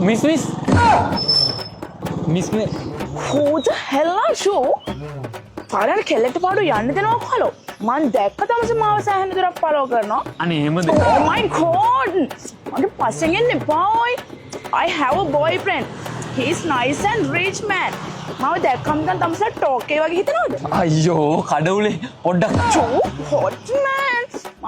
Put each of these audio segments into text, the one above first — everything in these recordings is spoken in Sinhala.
Miss. Who the hell are you? පාරට කෙල්ලට පාඩු යන්න දෙනවා කොහොලෝ? මං දැක්ක තමස මාව සෑහෙන දුරක් follow කරනවා. අනේ එහෙමද? Oh my god! මට පස්සෙන් එන්න එපා ඔයි. I have a boyfriend. He's nice and rich man. මාව දැක්කම දැන් තමසලා talk එක වගේ හිතනවද? අයියෝ කඩවුලේ පොඩ්ඩක්. Too hot man.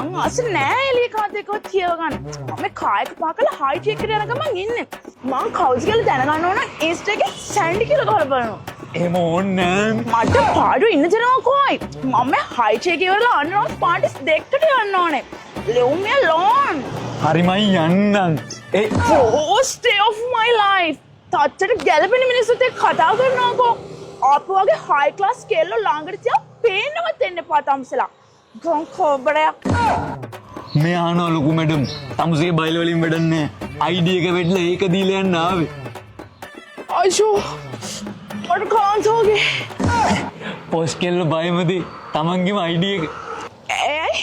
මං ආසෙ නෑ එළිය කාත් එක්කවත් කියව ගන්න. මම කායක පාකලා හයි චෙක් එකට යන ගමන් ඉන්නේ. මං කවුස් කියලා දැනගන්න ඕන Insta එකේ සැන්ඩි කියලා ගහලා බලනවා. එහෙම ඕනේ මට පාඩු ඉන්න දෙනවා කොයි. මම හයි චෙක් ඉවරලා අන්රවුන්ඩ් පාටිස් දෙකකට යන්න ඕනේ. Leave me alone. හරිමයි යන්නම්. A Worst day of my life. තාත්තට ගැලපෙන මිනිස්සුත් එක්ක කතා කරනවාකෝ. ආපු වගේ high class කෙල්ලෝ ළඟට තියා පේන්නවත් එන්න එපා තමසලා. ගොන් කොබරයක්. මේ ආනෝ ලොකු මැඩම් තමුසේ බයිල් වලින් වැඩක් නැහැ. ID එක වෙట్లా ඒක දීලා යන්න ආවේ. අයියෝ. මට කාන්තෝගේ. පොස් කෙල්ල බයමද තමන්ගේම ID එක. ඇයි?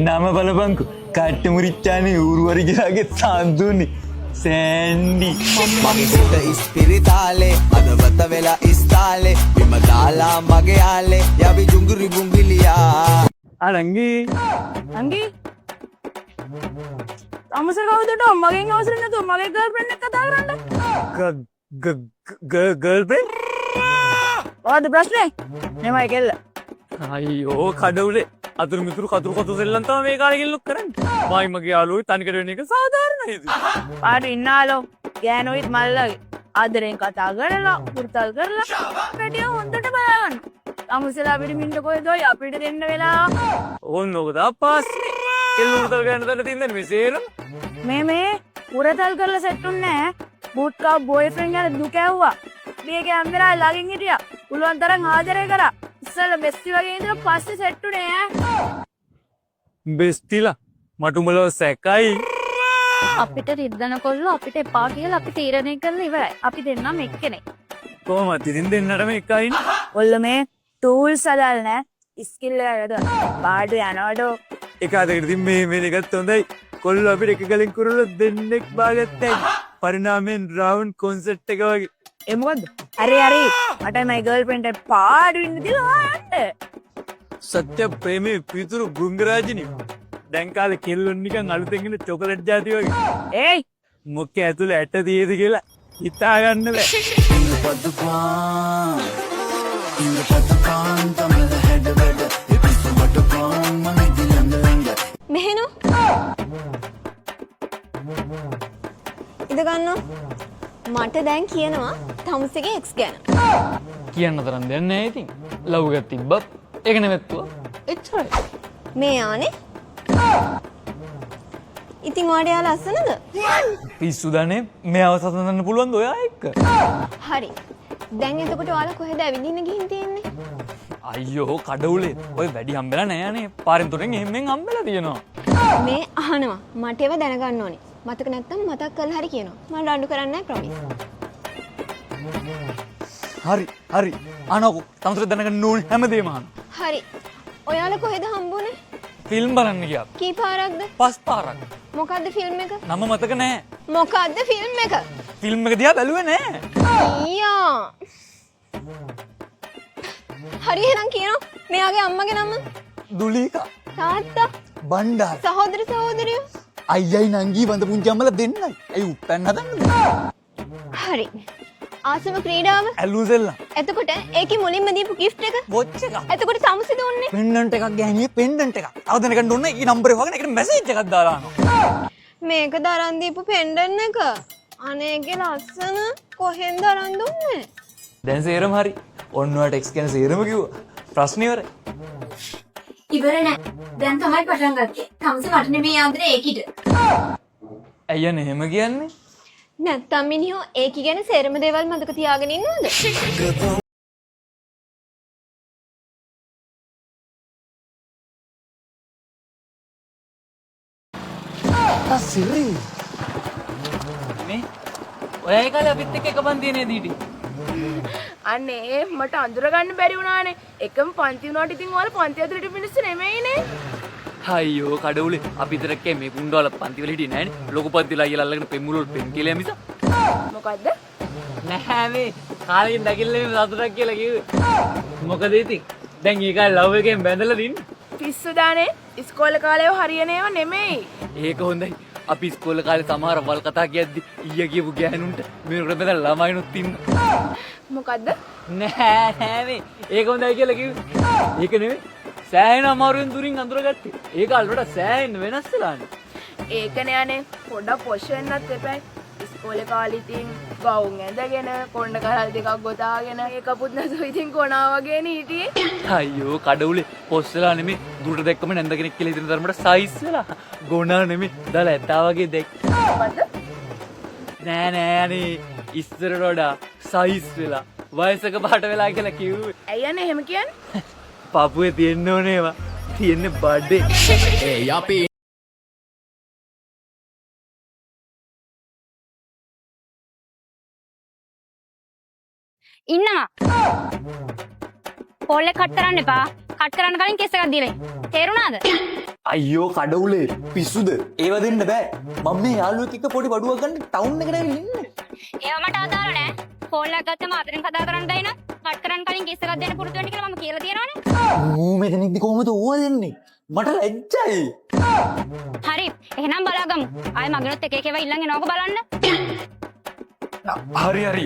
නම බලපන්කෝ. කට්ට මුරිච්චානේ ඌරුවරි ගියාගේ සාන්දුනේ. සෑන්ඩි මගේ සිත ඉස්පිරිතාලේ අදවත වෙලා ඉස්තාලේ බිම දාලා මගේ යාලේ යවි ජුංගුරි බුංගිලියා අරංගි අංගි තමසර කවුදට මගෙන් අවසර නැතුව මගේ ගර්ල්ෆ්‍රෙන්ඩ් එක්ක කතා කරන්න ගර්ල්ෆ්‍රෙන්ඩ් මොකද්ද ප්‍රශ්නේ නෙමයි කෙල්ල අයියෝ කඩවුලේ අතුරු මිතුරු කතුරු සෙල්ලම් තමයි මේ කාලේ කෙල්ලොක් කරන්නේ මයි මගේ යාළුවෝ තනිකර වෙන එක සාධාරණයි පාට ඉන්නාලෝ ගෑනොයිත් මල්ලගේ ආදරෙන් කතා කරලා පුරුතල් කරලා පැටිය හොඳට බලන්න අමුසලා අපිට මින්ට කොහෙද ඔය අපිට දෙන්න වෙලා ඕන්න ඔක තාපස්නේ කෙල්ල උරුතල් ගන්න තැන තින්දන්නේ මේ සේරම මේ පුරතල් කරලා සෙට්ටුන්නේ නැහැ බූට්කා බොයිෆ්‍රෙන්ඩ් ගැන දුක ඇව්වා මේ කැමරා ළඟින් හිටියා පුළුවන් තරම් ආදරය කරා ඉස්සෙල්ලා බෙස්ටි වගේ ඉඳලා පස්සේ සෙට්ටුනේ ඈ බෙස්ටිලා මට උඹලව සැකයි අපිට රිද්දන කොල්ලෝ අපිට එපා කියලා අපි තීරණය කරලා ඉවරයි. අපි දෙන්නම එක්කෙනෙක්. කොහොමද ඉතින් දෙන්නටම එකයිනේ ඔල්ල මේ ටූල්ස් අදාල් නෑ ස්කිල් එකද පාඩු යනවඩෝ එක අතකට ඉතින් මේ එකත් හොඳයි කොල්ලෝ අපිට එක ගලින් කුරුල්ලෝ දෙන්නෙක් බාගත්තයි පරිණාමයෙන් රවුන්ඩ් කොන්සර්ට් එක වගේ ඒ මොකද්ද හරි මට මයි ගර්ල්ෆ්‍රෙන්ඩ් එක පාඩු ඉන්න දිලා යන්න සත්‍ය ප්‍රේමී පිතුරු ගුංගරාජිනි දැන් කාලේ කෙල්ලොන් නිකන් අලුතෙන් එන චොකලට් ජාති වගේ ඒයි මොකක් ඇතුලේ ඇට තියෙද කියලා හිතා ගන්න බෑ මෙහෙනු ඉඳ ගන්න මට දැන් කියනවා තමුසේගේ එක්ස් ගැන කියන්න තරම් දෙයක් නැහැ ඉතින් ලව් එකක් තිබ්බත් ඒක නෙවෙත්තුවා එච්චරයි මේ ආනේ ඉතින් ඔයාට ලස්සනද පිස්සු දනේ මේ අවසසඳන්න පුළුවන් ඔයා එක්ක හරි දැන් එතකොට ඔයාලා කොහෙද ඇවිදින්න ගිහින් තියෙන්නේ අයියෝ කඩවුලේ ඔය වැඩි හම්බෙලා නෑනේ පාරෙන් තොරෙන් එහෙම්ෙන් හම්බෙලා තියෙනවා මේ අහනවා මට ඒව දැනගන්න ඕනේ මතක නැත්තම් මතක් කරලා හරි කියනවා මම රණ්ඩු කරන්නේ නැහැ ප්‍රොමිස් හරි අනකෝ තමතර දැනගන්න ඕනේ හැමදේම අහන්න හරි ඔයාලා කොහෙද හම්බුනේ ෆිල්ම් බලන්න ගියා කී පාරක්ද 5 පාරක් මොකද්ද ෆිල්ම් එක නම මතක නෑ මොකද්ද ෆිල්ම් එක ෆිල්ම් එක දිහා බැලුවේ නෑ ඊයා හරි එහෙනම් කියනවා මෙයාගේ අම්මගේ නම දුලීකා තාත්තා බණ්ඩාර සහෝදර සහෝදරියෝ අයියයි නංගී වඳ පුංචි අම්මලා දෙන්නයි ඇයි උප්පැන්න හදන්නද හරි ආසම ක්‍රීඩාව ඇලුසෙල්ලා එතකොට ඒකේ මුලින්ම දීපු ගිෆ්ට් එක වොච් එක එතකොට තමුසේ දුන්නේ පෙන්ඩන්ට් එකක් ගෑණියේ පෙන්ඩන්ට් එකක් තව දෙනකන් දුන්න ඊ නම්බරේ වගේ ඒකට මැසේජ් එකක් දාලා ආනවා මේක දරන් දීපු පෙන්ඩන් එක අනේගේ ලස්සන කොහෙන්ද අරන් දුන්නේ දැන් සේරම හරි ඔන්න ඔයාට එක්ස් ගැන සේරම කිව්වා ප්‍රශ්න ඉවරයි ඉවර නෑ දැන් තමයි පටන් ගත්තේ තමුසේ මට නෙමෙයි ආදරේ ඒකිට අයියා නෙහෙම කියන්නේ නැත්තම් මිනිහෝ ඒකි ගැන සේරම දේවල් මතක තියාගෙන ඉන්නවද සිරි මේ ඔයයි කාලේ අපිත් එක්ක එක පන්තියේ නේද හිටියේ අනේ මට අඳුර ගන්න බැරි වුණානේ එකම පන්ති වුණාට ඉතින් ඔයාලා පන්ති ඇතුළට මිනිස්සු නෙමෙයිනේ අයියෝ කඩවුලේ අපි විතරක් මේ කුණ්ඩවල පන්ති වල හිටියේ නෑනේ ලොකු පන්තිලා අයියලා අල්ලගෙන පෙම්මුල වල පෙන් කියලා මිස මොකද්ද? නැහැ මේ කාලෙකින් දකිල්ලේ මේ සතුටක් කියලා කිව්වේ. මොකද ඉතින් දැන් ඒකයි ලව් එකෙන් බැඳලා දින්නේ. පිස්සු දානේ ඉස්කෝලේ කාලේ හරියන ඒවා නෙමෙයි. ඒක හොඳයි. අපි ඉස්කෝලේ කාලේ සමහර වල් කතා කියද්දි ඊය කියපු ගෑනුන්ට මේකට බෙදලා ළමයිනුත් ඉන්නවා. මොකද්ද? නෑ මේ ඒක හොඳයි කියලා කිව්වේ. ඒක නෙමෙයි. සෑහෙන අමාරුවෙන් දුරින් අඳුරගත්තේ. ඒක අල්ලට සෑහෙන වෙනස් වෙලානේ. ඒකනේ අනේ පොඩක් පොෂ් වෙන්නත් එපා. ඉස්කෝලේ කාලේ ඉතින් ගවුම් ඇඳගෙන කොණ්ඩ කරල් දෙකක් ගොතාගෙන ඒකපුත් නැතුව ඉතින් කොනා වගේනේ හිටියේ. අයියෝ කඩවුලේ පොස්සලා නෙමෙයි දුරට දැක්කම නැන්ද කෙනෙක් කියලා හිතන තරමට සයිස් වෙලා. ගොනා නෙමෙයි දාලා ඇත්තා වගේ දැක්. මොකද්ද? නෑ අනේ ඉස්සරට වඩා සයිස් වෙලා වයසක පාට වෙලා කියලා කිව්වේ. ඇයි අනේ එහෙම කියන්නේ? පපුවේ තියෙන්න ඕනේ ඒවා. තියෙන්නේ බඩේ. ඒ අපි ඉන්නවා. කෝල් එක කට් කරන්න එපා. කට් කරන්න කලින් කෙස් එකක් දීලා. තේරුණාද? අයියෝ කඩවුලේ පිස්සුද? ඒව දෙන්න බෑ. මම මේ යාළුවෙක් එක්ක පොඩි බඩුවක් ගන්න ටවුන් එකට ඇවිල්ලා ඉන්නේ. ඒව මට අදාළ නෑ. කෝල් එකක් ගත්තම අතරින් කතා කරන්න බැයි නම් කට් කරන්න කලින් කෙස් එකක් දෙන්න පුරුදු වෙන්න කියලා මම කියලා තියෙනවානේ. ඌ මෙතනදී කොහොමද ඕව දෙන්නේ? මට ලැජ්ජයි. හරි. එහෙනම් බලාගමු. ආයෙ මගෙනුත් එක එක ඒවා ඉල්ලන් එනවක බලන්න. හරි.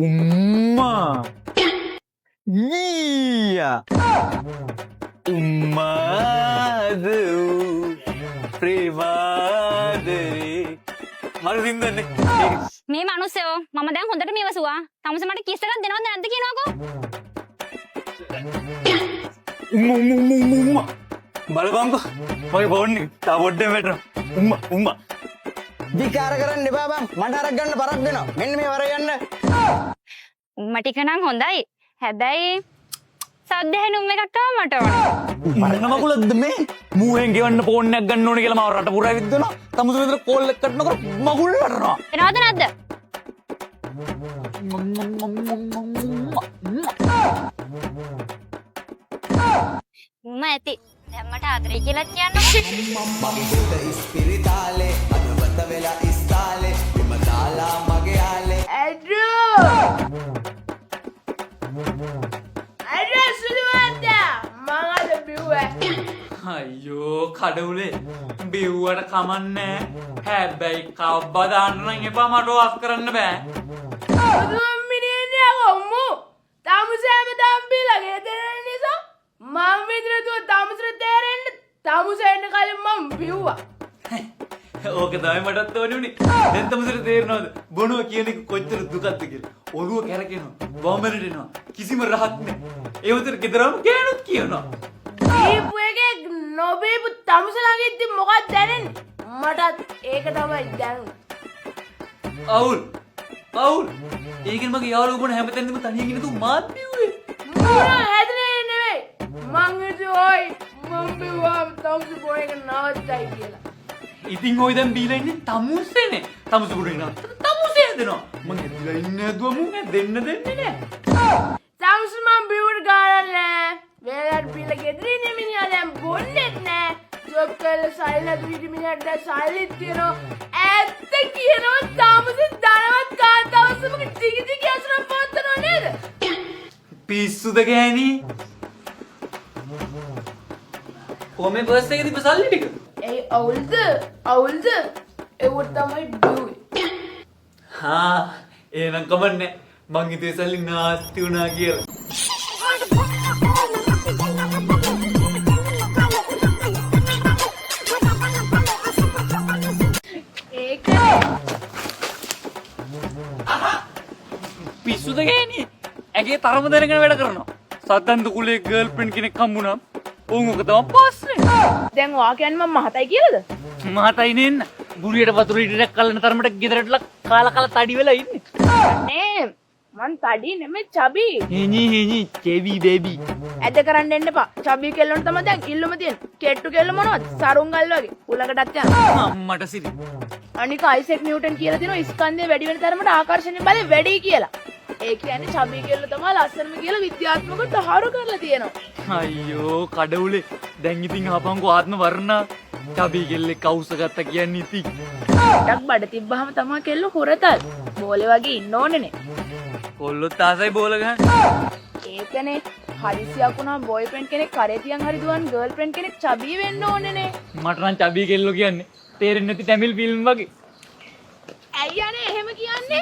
උම්මා. නීයා. උම්මාද ප්‍රේමාදේ. මරු දින්දන්නේ. මේ මිනිස්සෝ මම දැන් හොඳට මේවසුවා. තමුසේ මට කිස් එකක් දෙනවද නැද්ද කියනවකෝ. උම්මා. බලපංකෝ. මගේ ෆෝන් එක තා පොඩ්ඩෙන් වැටෙනවා. උම්මා. විකාර කරන්න එපා බං මට අරක් ගන්න බරක් දෙනවා මෙන්න මේ වර යන්න උම්ම ටික නම් හොඳයි. හැබැයි සද්ද හැනුම් එකක් තව මට ඕන. මරණ මගුලක්ද මේ? මූහෙන් ගෙවන්න ෆෝන් එකක් ගන්න ඕනේ කියලා මාව රට පුරා විද්දනවා. තමුසේ විතර කෝල් එක කටනකොට මගුල් වටනවා. එනවද නැද්ද? උම්ම ඇති. දැන් මට ආදරේ කියලා කියන්නකෝ. මගේ හිත ඉස්පිරිතාලේ අදවත වෙලා ඉස්තාලේ බිම දාලා මගේ යාලේ ඇඩ්‍රෝ සුළුවන්දා මම අද බිව්වේ. අයියෝ කඩවුලේ බිව්වට කමන්නේ. හැබැයි කව්වා දාන්න නම් එපා මට වාස් කරන්න බෑ. බුදුන් මිනිහනේ අම්මු. තාමුසෑම දම්බිලා ගෙදරන නිසා මම විතර තුව තාමුසට තේරෙන්න තාමුසෙන්න කලින් මම බිව්වා. ඕක තමයි මටත් ඕනේ උනේ. දැන් තමසට තේරෙනවද බොනුව කියන එක කොච්චර දුකක්ද කියලා. ඔළුව කැරකෙනවා. වමනට එනවා. කිසිම රහක් නැහැ. ඒ උතර ගෙදරම ගෑනුත් කියනවා. දීපු එකේ නොබීපු තාමුස ළඟ ඉද්දි මොකක්ද දැනෙන්නේ? මටත් ඒක තමයි දැනුනේ. අවුල්. ඒකෙන් මගේ යාළුවෝ බොන හැමතැනම තනියෙන් ඉන්න තු මාත් බිව්වේ. මුණ හැදෙන්නේ නෙවෙයි. මං හිතුවයි මම බිව්වා තාමුස බොන එක නවත්තයි කියලා. ඉතින් ඔය දැන් බීලා ඉන්නේ තමුසේනේ. තමුසේ බුඩේ නා. තමුසේ දෙනවා. මං ඇදලා ඉන්නේ නැදුව මුන් දෙන්න දෙන්නේ නැහැ. තාමුස මම බිව්වට ගානක් නැහැ. වේලට බීලා ගෙදරින් මිනිහා දැන් බොන්නේත් නැහැ. ජොබ් කරලා සල්ලි දුවිදි මිනිහට දැන් සල්ලිත් තියෙනවා. ඇත්ත කියනවා තාමුසේ ධනවත් කාන්තාවසම ටික අසුරක් පවත්නවා නේද? පිස්සුද ගෑණි? කොහොමද බර්ස් එකේ තිබ්බ සල්ලි ටික? ඒ අවුල්ද ඒවට තමයි බිව්වේ. එහෙනම් කමන්නේ. මං හිතුවේ සල්ලි නාස්ති වුණා කියලා. ඒකනේ පිස්සුද ගෑණි? ඇගේ තරම දැනගෙන වැඩ කරනවා. සද්දන්ත කුලේ ගර්ල්ෆ්‍රෙන්ඩ් කෙනෙක් හම්බුණා. උන් ඔක තමයි පස්සේ. දැන් ඔයා කියන්නේ මම මහතයි කියලාද? මහතයි නෙන්න. ගුරියට වතුර ඉඩක් කල්ලන තරමට ගෙදරටලා කාලා තඩි වෙලා ඉන්නේ. නේ මං තඩි නෙමෙයි චබි. හිනි චෙවි බේබි. ඇද කරන්න එන්න එපා. චබි කෙල්ලොන්ට තමයි දැන් ඉල්ලුම තියෙන්නේ. කෙට්ටු කෙල්ල මොනවද? සරුංගල් වගේ. උලකටත් යනවා. අම්මට සිරි. අනික අයිසෙක් නිව්ටන් කියලා තියෙනවා ස්කන්ධය වැඩි වෙන තරමට ආකර්ෂණය බලය වැඩි කියලා. ඒ කියන්නේ චබි කෙල්ල තමයි ලස්සනම කියලා විද්‍යාත්මකව තහවුරු කරලා තියෙනවා. අයියෝ කඩවුලේ දැන් ඉතින් ආපංකෝ ආත්ම වර්ණා චබි කෙල්ලේ කවුස ගත්ත කියන්නේ ඉතින්. ඩක් බඩ තිබ්බහම තමයි කෙල්ල හොරතල්. බෝලේ වගේ ඉන්න ඕනනේ. කොල්ලොත් ආසයි බෝල ගහන්න. ඒකනේ හදිසියක් වුණා බොයිෆ්‍රෙන්ඩ් කෙනෙක් කරේ තියන් හරි දුවන් ගර්ල්ෆ්‍රෙන්ඩ් කෙනෙක් චබී වෙන්න ඕනේනේ. මට නම් චබී කෙල්ලෝ කියන්නේ තේරෙන්නේ නැති ටැමිල් ෆිල්ම් වගේ. ඇයි අනේ එහෙම කියන්නේ?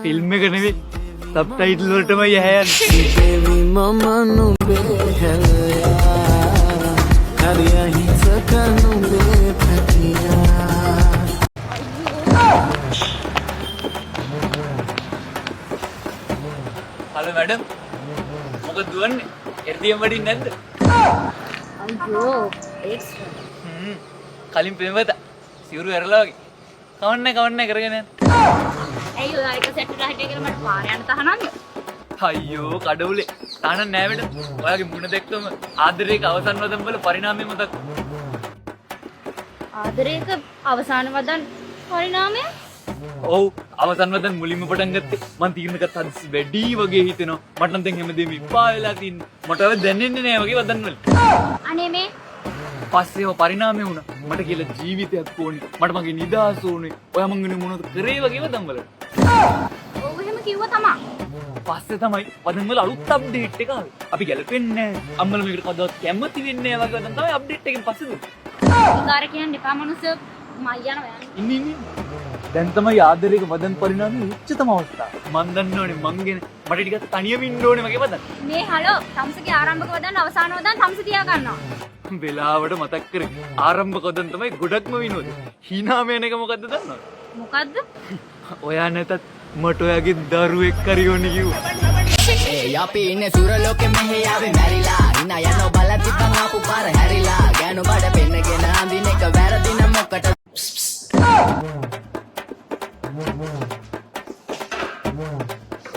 ෆිල්ම් එක නෙවෙයි සබ්ටයිටල් වලටමයි ඇහැයන්නේ. හලෝ මැඩම් මොකද දුවන්නේ? එර්දියම් වඩින්නේ නැද්ද? අයියෝ එක්ස් කලින් පෙම්වත සිවුරු ඇරලා වගේ. කවන්නේ කරගෙන යන්න. ඇයි ඔයා එක සෙට් එකකට හිටිය කියලා මට පාර යන්න තහනම්ද? අයියෝ කඩවුලේ තාන නෑ මැඩම්. ඔයාගේ මුණ දැක්කම ආදරේක අවසන් වදන් වල පරිණාමය මතක්. ආදරේක අවසාන වදන් පරිණාමය? ඔව් අවසන් වදන් මුලින්ම පටන් ගත්තේ මං තීරණ ගත්ත හදිසි වැඩි වගේ හිතෙනවා. මට නම් දැන් හැමදේම ඉපා වෙලා තින්නේ. මට ඔය දැනෙන්නේ නෑ වගේ වදන් වල. අනේ මේ පස්සේම පරිණාමය වුණා. මට කියලා ජීවිතයක් ඕනේ. මට මගේ නිදහස ඕනේ. ඔයා මං වෙන මොනවද කරේ වගේ වදන් වල. ඔව් එහෙම කිව්වා තමා. පස්සේ තමයි වදන් වල අලුත් අප්ඩේට් එක ආවේ. අපි ගැලපෙන්නේ නෑ. අම්මලා මේකට කවදාවත් කැමති වෙන්නේ නෑ වගේ වදන් තමයි අප්ඩේට් එකෙන් පස්සේ දුන්නේ. විකාර කියන්නේ එපා මනුස්සය මයි යනවා යන්නේ. ඉන්නේ දැන් තමයි ආදරේක වදන් පරිණාමයේ උච්චතම අවස්ථාව. මන් දන්න ඕනේ මං ගැන මට ටිකක් තනියම ඉන්න ඕනේ වගේ වදන්. මේ හලෝ තමුසගේ ආරම්භක වදන් අවසාන වදන් තමුස තියා ගන්නවා. වෙලාවට මතක් කරේ ආරම්භක වදන් තමයි ගොඩක්ම විනෝද. hinaම යන එක මොකද්ද දන්නවද? මොකද්ද? ඔයා නැතත් මට ඔයාගේ දරුවෙක් හරි ඕනේ කිව්වා. අපි ඉන්නේ සුරලෝකෙ මෙහෙ ආවේ මැරිලා ඉන්න යනෝ බලන් තිබ්බන් ආපු පාර හැරිලා ගෑනු බඩ පෙන්නගෙන අඳින එක වැරදින මොකට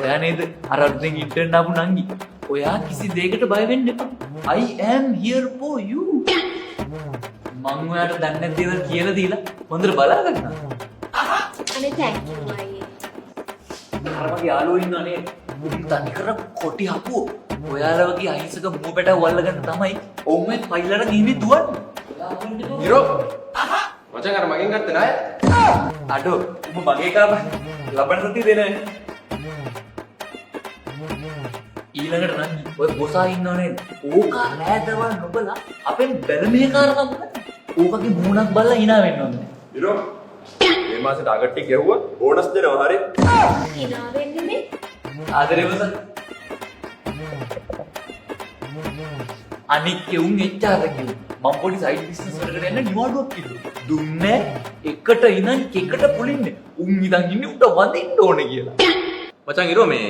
ඔයා නේද අර අලුතෙන් ඉන්ටර්න් ආපු නංගි. ඔයා කිසි දෙයකට බය වෙන්න එපා. I am here for you. මං ඔයාට දන්නේ නැති දේවල් කියලා දීලා හොඳට බලා ගන්නවා. අනේ thank you අයියේ. අර මගේ යාළුවෝ ඉන්නවා නේද? උන් තනිකර කොටි හපුවෝ. ඔයාලා වගේ අහිංසක මුව පැටව වල්ල ගන්න තමයි ඔවුන් මේ පයිලට ගිහින් දුවන්නේ. හිරෝ මචං අර මගෙන් ගත්ත ණය අඩෝ උඹ මගේ කාප ලබන සතිය දෙන්නේ. ඊළඟට නම් ඔය බොසා ඉන්නව නේද? ඕකා නෑදවල් නොබලා අපෙන් බැලමේකාරකම් කරන්නේ. ඕකගේ මූණක් බලලා hina වෙන්න ඕනේ. හිරෝ මේ මාසේ ටාගට් එක ගැහුවා බෝනස් දෙනවා හරිය hina වෙන්නේ මේ ආදරේ බස. අනික් කෙවුන් එච්චාර කිව්වා. මම පොඩි සයිඩ් බිස්නස් වලකට යන්න නිවාඩුවක් කිව්වා. දුන්නේ එකට ඉඳන් කෙකට පුලින්නේ. උන් ඉඳන් ඉන්නේ උට වදින්න ඕනේ කියලා. මචං හිරෝ මේ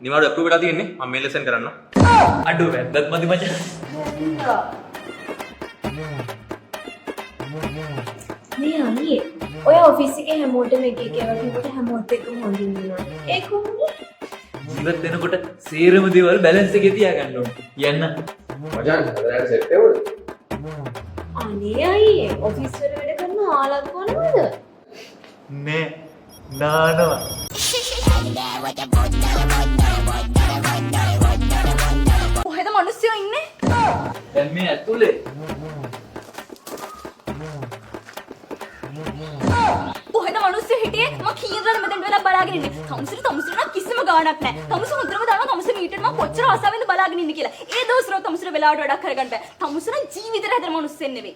නිවාඩු අප්‍රූව් වෙලා තියෙන්නේ මම මේල් සෙන්ඩ් කරන්න අඩෝ වැද්දත් මදි මචං. මේ අනියේ ඔය ඔෆිස් එකේ හැමෝටම එක එක ඒවා කිව්වට හැමෝත් එක්කම හොඳින් ඉන්නවා. ඒ කොහොමද? ජීවත් වෙනකොට සේරම දේවල් බැලන්ස් එකේ තියාගන්න ඕනේ. යන්න. මචං හදලා සෙට් එකවල අනේ අයියේ ඔෆිස් වල වැඩ කරන ආලක් කොනවද? නෑ නානවා. කොහෙද මිනිස්සු ඉන්නේ? දැන් මේ ඇතුලේ කොහෙද මිනිස්සු හිටියේ? මම කීයදලා මෙතෙන්ට වෙලා බලාගෙන ඉන්නේ. තමුසට නම් කිසිම ගාණක් නැහැ. තමුස හොඳටම දන්නවා තමුස මීටර් මම කොච්චර ආසාවෙන්ද බලාගෙන ඉන්නේ කියලා. ඒ දවස්වල තමුසට වෙලාවට වැඩක් කරගන්න බෑ. තමුස නම් ජීවිතේට හැදෙන මිනිස්සෙක් නෙවෙයි.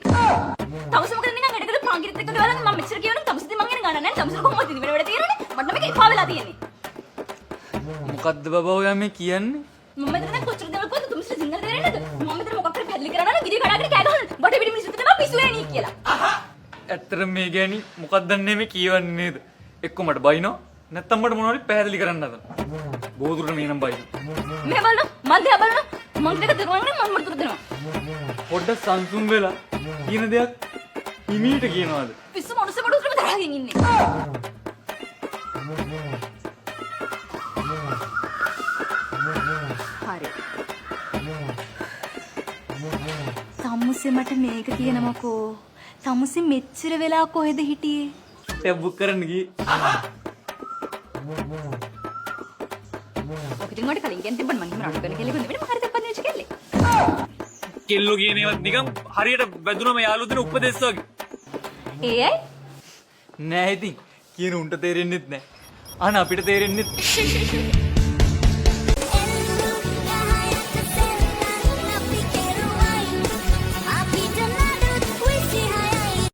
තමුස මොකද නිකන් එඩකට පාගිරිත් එක්ක ගාලා මම මෙච්චර කියවනම් තමුසදී මං එන ගාණ නැහැ. තමුස කොහොමද ඉතින් වෙන වැඩ තියෙනවනේ. මට නම් මේක එපා වෙලා තියෙන්නේ. මොකද්ද බබා ඔයා මේ කියන්නේ? මම මෙතන කොච්චර දේවල් කිව්වද තමුසට සිංහල තේරෙන්නේ නැද්ද? මම මෙතන මොකක් කරේ පැහැදිලි කරනවා නම් ගිරිය කඩාගෙන කෑ ගහනවා. බඩ පිටි මිනිස්සු තමයි පිස්සු වෙන්නේ කියලා. ඇත්තටම මේ ගෑණි මොකක්ද මේ කියවන්නේ නේද? එක්ක මට බයිනෝ නැත්තම් මට මොනවද පැහැදිලි කරන්න හදන. බෝදුරට මේ නම් බයිනෝ. මේ බලන්න මන් දිහා බලන්න මං දෙක දරුවන්නේ මම මට දුර දෙනවා. පොඩ්ඩක් සංසුන් වෙලා කියන දෙයක් හිමීට කියනවාද? පිස්සු මොනසේ බඩුතරම තරහගෙන ඉන්නේ. හරි. තමුසේ මට මේක කියනමකෝ. තමුසේ මෙච්චර වෙලා කොහෙද හිටියේ? ඒ බුක් කරන්න ගියේ. ඔක ඉතින් මට කලින් කියන්න තිබ්බන මං හිම රණ්ඩු කරන කෙල්ලෙක් නෙවෙයි මම හරි තප්පත් නෙච්ච කෙල්ලෙක්. කෙල්ලෝ කියන ඒවත් නිකන් හරියට වැදුනම යාළුවෝ දෙන උපදේශ වගේ. ඒ අය නෑ ඉතින් කියන උන්ට තේරෙන්නෙත් නෑ. අන අපිට තේරෙන්නේ